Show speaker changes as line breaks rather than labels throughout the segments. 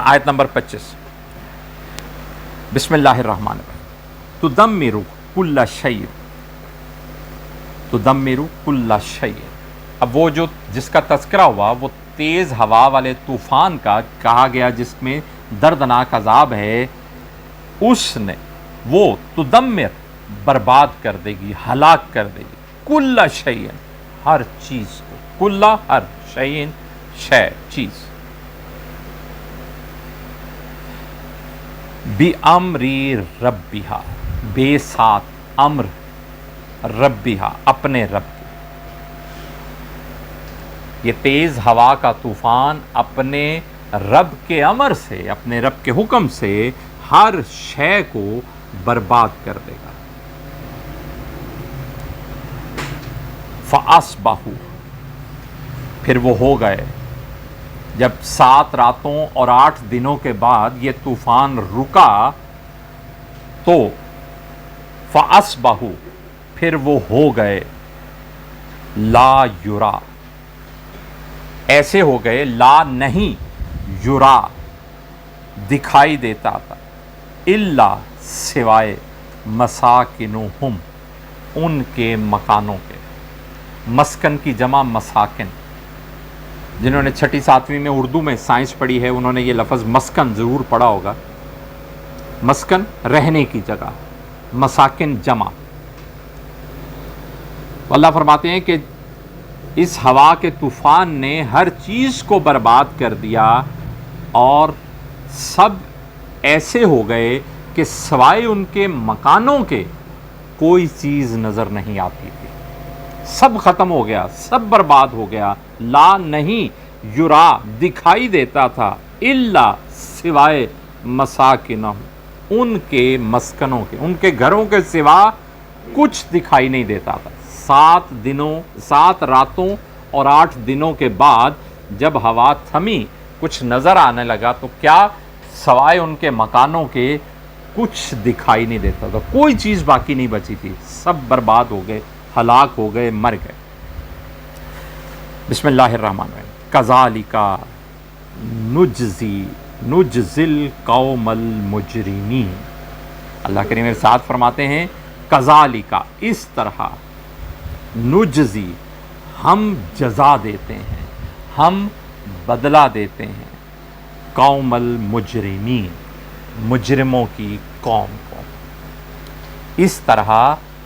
آیت نمبر 25، بسم اللہ الرحمن الرحیم، تدمر کل شیء، تدمر کل شیء۔ اب وہ جو جس کا تذکرہ ہوا وہ تیز ہوا والے طوفان کا کہا گیا، جس میں دردناک عذاب ہے، اس نے وہ تدمر برباد کر دے گی، ہلاک کر دے گی، کل شیء ہر چیز کو، کل ہر شیء شے چیز، بِأَمْرِ رَبِّهَا بے ساتھ امر ربِّهَا اپنے رب کے۔ یہ تیز ہوا کا طوفان اپنے رب کے امر سے، اپنے رب کے حکم سے ہر شے کو برباد کر دے گا۔ فَأَصْبَحُوا پھر وہ ہو گئے، جب 7 راتوں اور 8 دنوں کے بعد یہ طوفان رکا تو فَأَصْبَحُوا پھر وہ ہو گئے، لا یرا ایسے ہو گئے، لا نہیں، یرا دکھائی دیتا تھا، الا سوائے، مساکنہم ان کے مکانوں کے۔ مسکن کی جمع مساکن، جنہوں نے 6 7ویں میں اردو میں سائنس پڑھی ہے انہوں نے یہ لفظ مسکن ضرور پڑھا ہوگا۔ مسکن رہنے کی جگہ، مساکن جمع۔ اللہ فرماتے ہیں کہ اس ہوا کے طوفان نے ہر چیز کو برباد کر دیا اور سب ایسے ہو گئے کہ سوائے ان کے مکانوں کے کوئی چیز نظر نہیں آتی تھی، سب ختم ہو گیا، سب برباد ہو گیا، لا نہیں، یرا دکھائی دیتا تھا، الا سوائے، مساکنہم ان کے مسکنوں کے، ان کے گھروں کے سوا کچھ دکھائی نہیں دیتا تھا۔ 7 راتوں اور 8 دنوں کے بعد جب ہوا تھمی، کچھ نظر آنے لگا تو کیا سوائے ان کے مکانوں کے کچھ دکھائی نہیں دیتا تھا، کوئی چیز باقی نہیں بچی تھی، سب برباد ہو گئے، ہلاک ہو گئے، مر گئے۔ بسم اللہ الرحمن الرحیم، کذالک نجزی القوم المجرمین۔ اللہ کریم ارشاد فرماتے ہیں کذالک اس طرح، نجزی ہم جزا دیتے ہیں، ہم بدلہ دیتے ہیں، قوم المجرمین مجرموں کی قوم کو، اس طرح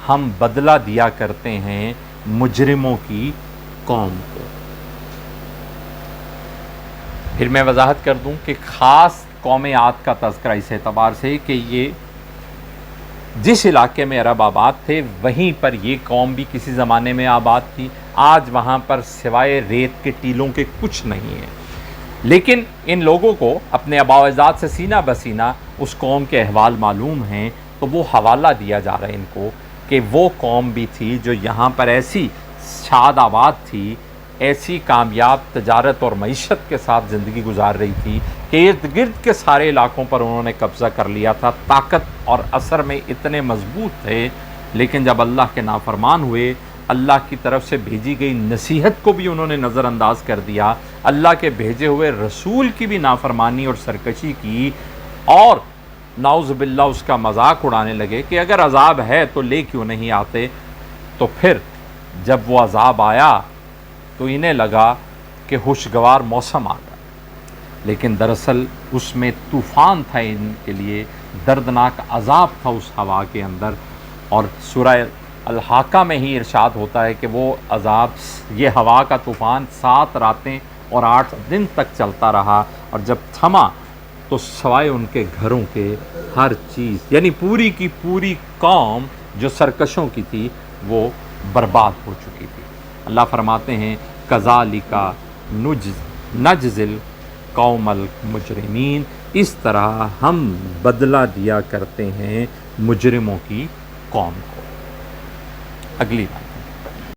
ہم بدلہ دیا کرتے ہیں مجرموں کی قوم کو۔ پھر میں وضاحت کر دوں کہ خاص قوم عاد کا تذکرہ اس اعتبار سے کہ یہ جس علاقے میں عرب آباد تھے وہیں پر یہ قوم بھی کسی زمانے میں آباد تھی، آج وہاں پر سوائے ریت کے ٹیلوں کے کچھ نہیں ہے، لیکن ان لوگوں کو اپنے آباء و اجداد سے سینہ بسینہ اس قوم کے احوال معلوم ہیں، تو وہ حوالہ دیا جا رہا ہے ان کو کہ وہ قوم بھی تھی جو یہاں پر ایسی شاد آباد تھی، ایسی کامیاب تجارت اور معیشت کے ساتھ زندگی گزار رہی تھی کہ ارد گرد کے سارے علاقوں پر انہوں نے قبضہ کر لیا تھا، طاقت اور اثر میں اتنے مضبوط تھے، لیکن جب اللہ کے نافرمان ہوئے، اللہ کی طرف سے بھیجی گئی نصیحت کو بھی انہوں نے نظر انداز کر دیا، اللہ کے بھیجے ہوئے رسول کی بھی نافرمانی اور سرکشی کی، اور نعوذ باللہ اس کا مذاق اڑانے لگے کہ اگر عذاب ہے تو لے کیوں نہیں آتے۔ تو پھر جب وہ عذاب آیا تو انہیں لگا کہ خوشگوار موسم آ گیا، لیکن دراصل اس میں طوفان تھا، ان کے لیے دردناک عذاب تھا اس ہوا کے اندر۔ اور سورہ الحاقہ میں ہی ارشاد ہوتا ہے کہ وہ عذاب، یہ ہوا کا طوفان 7 راتیں اور 8 دن تک چلتا رہا، اور جب تھما تو سوائے ان کے گھروں کے ہر چیز، یعنی پوری کی پوری قوم جو سرکشوں کی تھی وہ برباد ہو چکی تھی۔ اللہ فرماتے ہیں کذالک نجزی القوم المجرمین، اس طرح ہم بدلہ دیا کرتے ہیں مجرموں کی قوم کو۔ اگلی بات